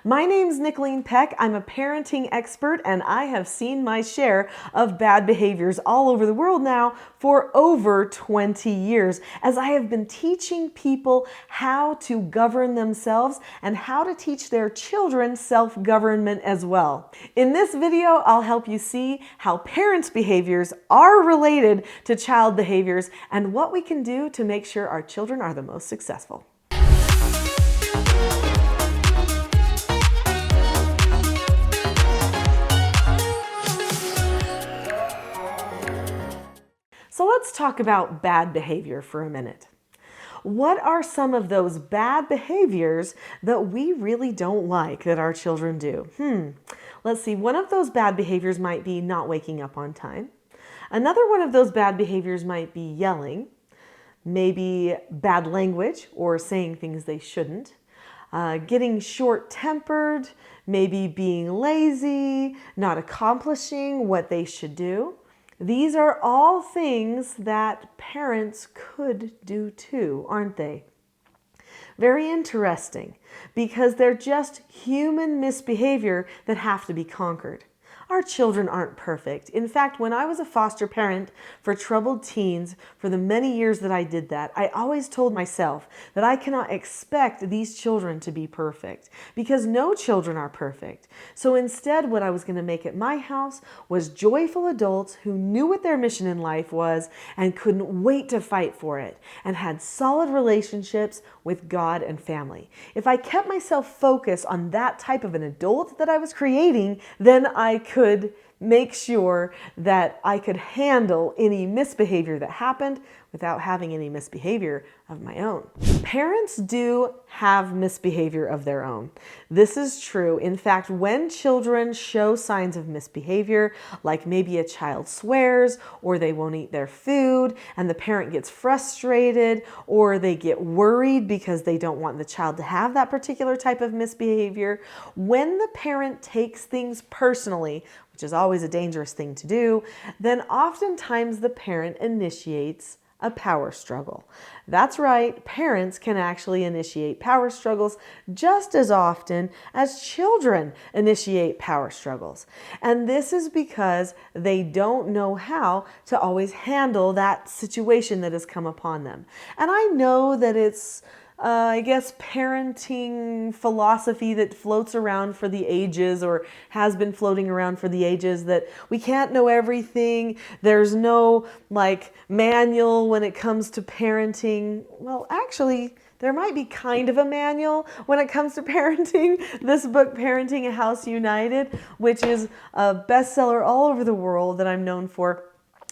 My name's Nicolene Peck. I'm a parenting expert and I have seen my share of bad behaviors all over the world now for over 20 years as I have been teaching people how to govern themselves and how to teach their children self-government as well. In this video, I'll help you see how parents' behaviors are related to child behaviors and what we can do to make sure our children are the most successful. So let's talk about bad behavior for a minute. What are some of those bad behaviors that we really don't like that our children do? Let's see, one of those bad behaviors might be not waking up on time. Another one of those bad behaviors might be yelling, maybe bad language or saying things they shouldn't, getting short-tempered, maybe being lazy, not accomplishing what they should do. These are all things that parents could do too, aren't they? Very interesting, because they're just human misbehavior that have to be conquered. Our children aren't perfect. In fact, when I was a foster parent for troubled teens, for the many years that I did that, I always told myself that I cannot expect these children to be perfect because no children are perfect. So instead, what I was going to make at my house was joyful adults who knew what their mission in life was and couldn't wait to fight for it and had solid relationships with God and family. If I kept myself focused on that type of an adult that I was creating, then I could make sure that I could handle any misbehavior that happened without having any misbehavior of my own. Parents do have misbehavior of their own. This is true. In fact, when children show signs of misbehavior, like maybe a child swears or they won't eat their food and the parent gets frustrated, or they get worried because they don't want the child to have that particular type of misbehavior, when the parent takes things personally, which is always a dangerous thing to do, then oftentimes the parent initiates a power struggle. That's right, parents can actually initiate power struggles just as often as children initiate power struggles. And this is because they don't know how to always handle that situation that has come upon them. And I know that it's I guess parenting philosophy that floats around for the ages, or has been floating around for the ages, that we can't know everything. There's no manual when it comes to parenting. Well, actually, there might be kind of a manual when it comes to parenting. This book, Parenting a House United, which is a bestseller all over the world that I'm known for.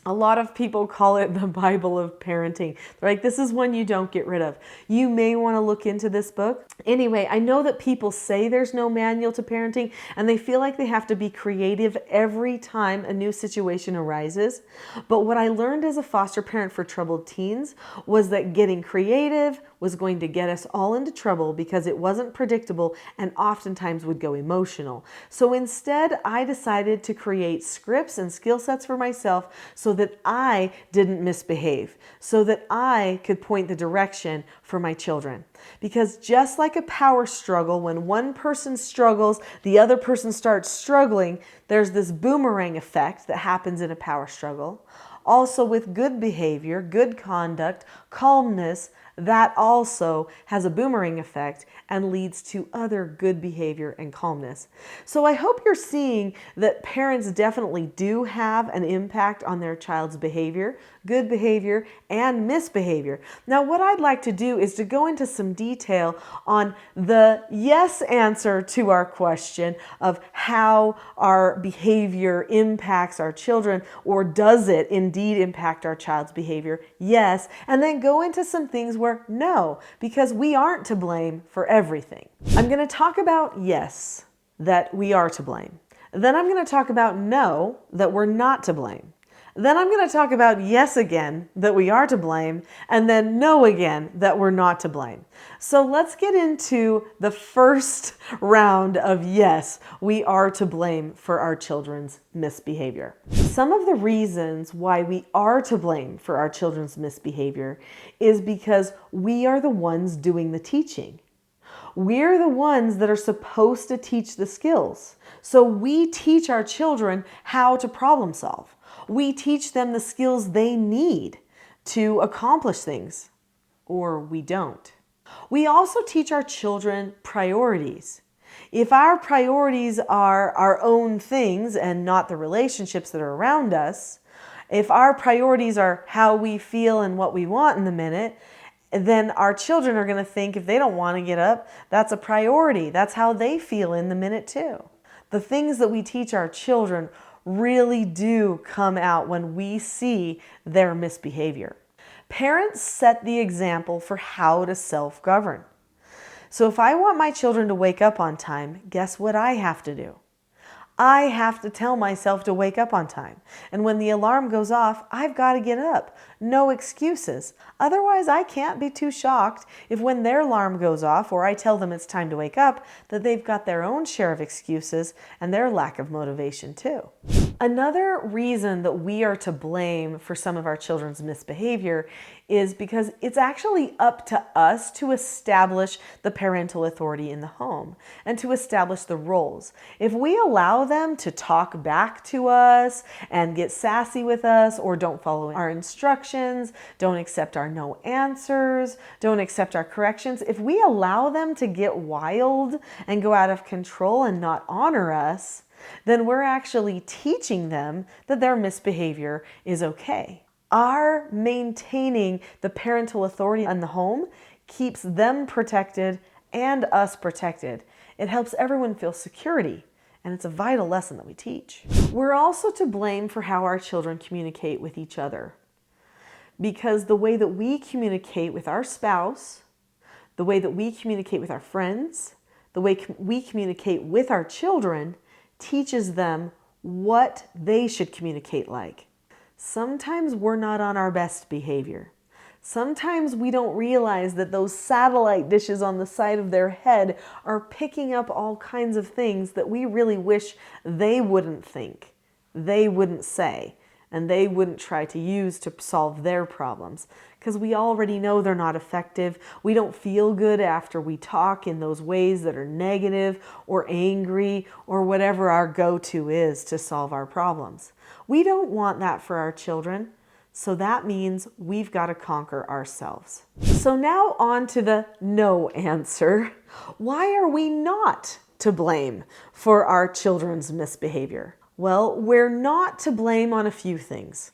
A lot of people call it the Bible of parenting. They're like, this is one you don't get rid of. You may want to look into this book. Anyway, I know that people say there's no manual to parenting and they feel like they have to be creative every time a new situation arises. But what I learned as a foster parent for troubled teens was that getting creative was going to get us all into trouble because it wasn't predictable and oftentimes would go emotional. So instead, I decided to create scripts and skill sets for myself so that I didn't misbehave, so that I could point the direction for my children. Because just like a power struggle, when one person struggles, the other person starts struggling, there's this boomerang effect that happens in a power struggle. Also with good behavior, good conduct, calmness, that also has a boomerang effect and leads to other good behavior and calmness. So I hope you're seeing that parents definitely do have an impact on their child's behavior, good behavior and misbehavior. Now, what I'd like to do is to go into some detail on the yes answer to our question of how our behavior impacts our children, or does it indeed impact our child's behavior? Yes. And then go into some things where no, because we aren't to blame for everything. I'm going to talk about yes, that we are to blame. Then I'm going to talk about no, that we're not to blame. Then I'm going to talk about yes again, that we are to blame, and then no again, that we're not to blame. So let's get into the first round of yes, we are to blame for our children's misbehavior. Some of the reasons why we are to blame for our children's misbehavior is because we are the ones doing the teaching. We're the ones that are supposed to teach the skills. So we teach our children how to problem solve. We teach them the skills they need to accomplish things, or we don't. We also teach our children priorities. If our priorities are our own things and not the relationships that are around us, if our priorities are how we feel and what we want in the minute, then our children are going to think if they don't want to get up, that's a priority. That's how they feel in the minute too. The things that we teach our children really do come out when we see their misbehavior. Parents set the example for how to self-govern. So if I want my children to wake up on time, guess what I have to do? I have to tell myself to wake up on time. And when the alarm goes off, I've got to get up. No excuses. Otherwise, I can't be too shocked if when their alarm goes off or I tell them it's time to wake up, that they've got their own share of excuses and their lack of motivation too. Another reason that we are to blame for some of our children's misbehavior is because it's actually up to us to establish the parental authority in the home and to establish the roles. If we allow them to talk back to us and get sassy with us, or don't follow our instructions, don't accept our no answers, don't accept our corrections, if we allow them to get wild and go out of control and not honor us, then we're actually teaching them that their misbehavior is okay. Our maintaining the parental authority in the home keeps them protected and us protected. It helps everyone feel security, and it's a vital lesson that we teach. We're also to blame for how our children communicate with each other, because the way that we communicate with our spouse, the way that we communicate with our friends, the way we communicate with our children teaches them what they should communicate like. Sometimes we're not on our best behavior. Sometimes we don't realize that those satellite dishes on the side of their head are picking up all kinds of things that we really wish they wouldn't think, they wouldn't say, and they wouldn't try to use to solve their problems. Because we already know they're not effective. We don't feel good after we talk in those ways that are negative or angry or whatever our go-to is to solve our problems. We don't want that for our children. So that means we've got to conquer ourselves. So now on to the no answer. Why are we not to blame for our children's misbehavior? Well, we're not to blame on a few things.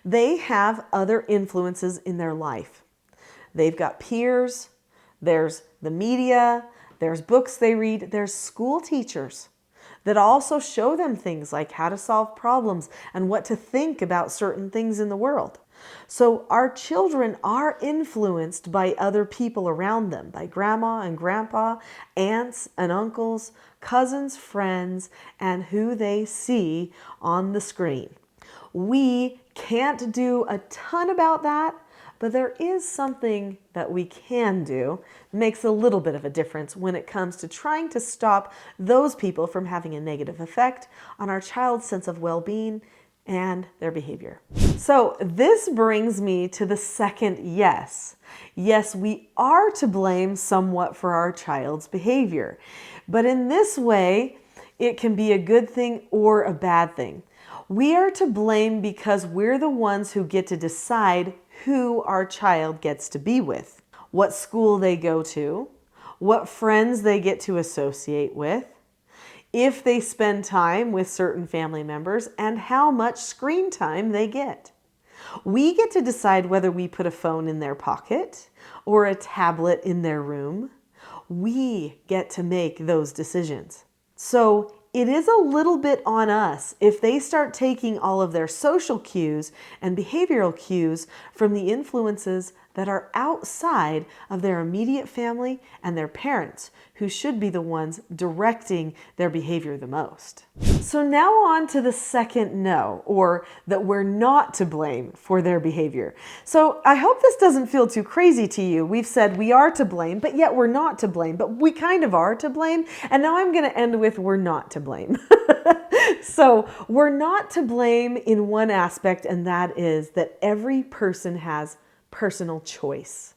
They have other influences in their life. They've got peers, there's the media, there's books they read, there's school teachers that also show them things like how to solve problems and what to think about certain things in the world. So our children are influenced by other people around them, by grandma and grandpa, aunts and uncles, cousins, friends, and who they see on the screen. We can't do a ton about that, but there is something that we can do. It makes a little bit of a difference when it comes to trying to stop those people from having a negative effect on our child's sense of well-being and their behavior. So this brings me to the second yes. Yes, we are to blame somewhat for our child's behavior, but in this way, it can be a good thing or a bad thing. We are to blame because we're the ones who get to decide who our child gets to be with, what school they go to, what friends they get to associate with, if they spend time with certain family members, and how much screen time they get. We get to decide whether we put a phone in their pocket or a tablet in their room. We get to make those decisions. So it is a little bit on us if they start taking all of their social cues and behavioral cues from the influences that are outside of their immediate family and their parents, who should be the ones directing their behavior the most. So now on to the second no, or that we're not to blame for their behavior. So I hope this doesn't feel too crazy to you. We've said we are to blame, but yet we're not to blame, but we kind of are to blame. And now I'm going to end with we're not to blame. So we're not to blame in one aspect, and that is that every person has personal choice.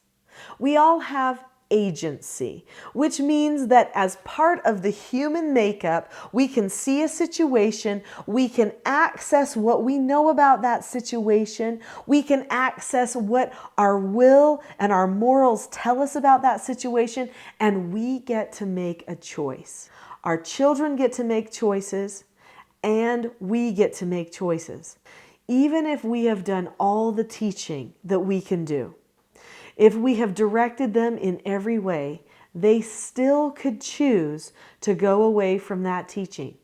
We all have agency, which means that as part of the human makeup, we can see a situation, we can access what we know about that situation, we can access what our will and our morals tell us about that situation, and we get to make a choice. Our children get to make choices, and we get to make choices, even if we have done all the teaching that we can do. If we have directed them in every way, they still could choose to go away from that teaching.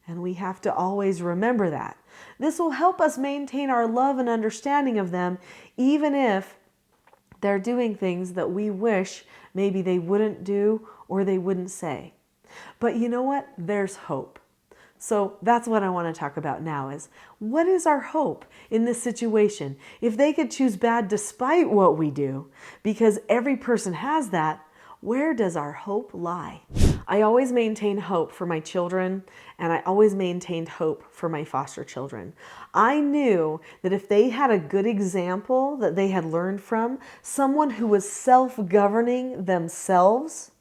And we have to always remember that. This will help us maintain our love and understanding of them, even if they're doing things that we wish maybe they wouldn't do or they wouldn't say. But you know what? There's hope. So that's what I want to talk about now is, what is our hope in this situation? If they could choose bad despite what we do, because every person has that, where does our hope lie? I always maintain hope for my children, and I always maintained hope for my foster children. I knew that if they had a good example that they had learned from, someone who was self-governing themselves,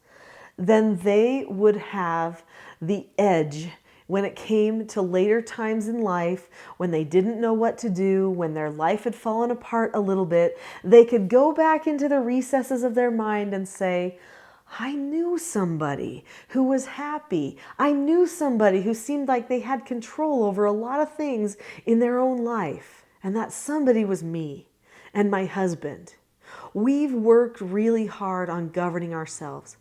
then they would have the edge when it came to later times in life, when they didn't know what to do, when their life had fallen apart a little bit. They could go back into the recesses of their mind and say, I knew somebody who was happy. I knew somebody who seemed like they had control over a lot of things in their own life. And that somebody was me and my husband. We've worked really hard on governing ourselves.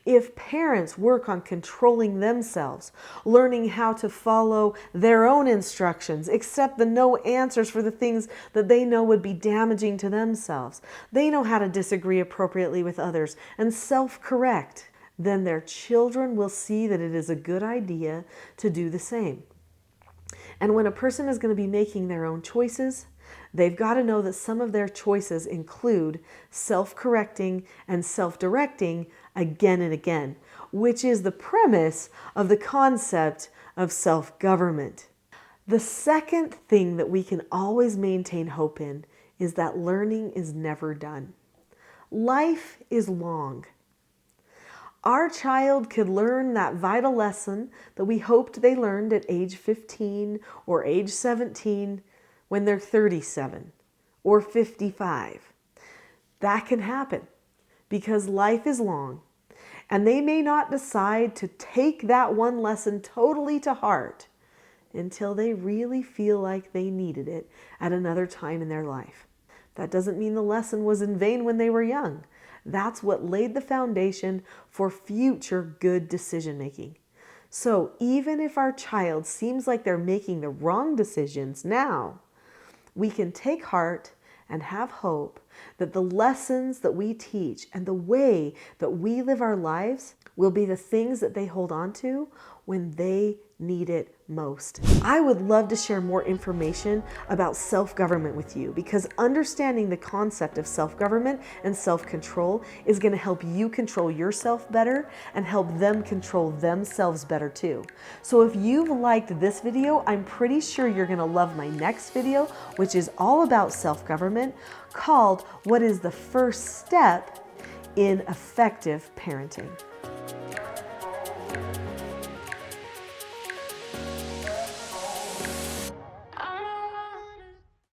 If parents work on controlling themselves, learning how to follow their own instructions, accept the no answers for the things that they know would be damaging to themselves, they know how to disagree appropriately with others and self-correct, then their children will see that it is a good idea to do the same. And when a person is going to be making their own choices, they've got to know that some of their choices include self-correcting and self-directing again and again, which is the premise of the concept of self-government. The second thing that we can always maintain hope in is that learning is never done. Life is long. Our child could learn that vital lesson that we hoped they learned at age 15 or age 17 when they're 37 or 55. That can happen because life is long, and they may not decide to take that one lesson totally to heart until they really feel like they needed it at another time in their life. That doesn't mean the lesson was in vain when they were young. That's what laid the foundation for future good decision making. So even if our child seems like they're making the wrong decisions now, we can take heart and have hope that the lessons that we teach and the way that we live our lives will be the things that they hold on to when they need it most. I would love to share more information about self-government with you, because understanding the concept of self-government and self-control is going to help you control yourself better and help them control themselves better too. So if you've liked this video, I'm pretty sure you're going to love my next video, which is all about self-government, called What is the First Step in Effective Parenting?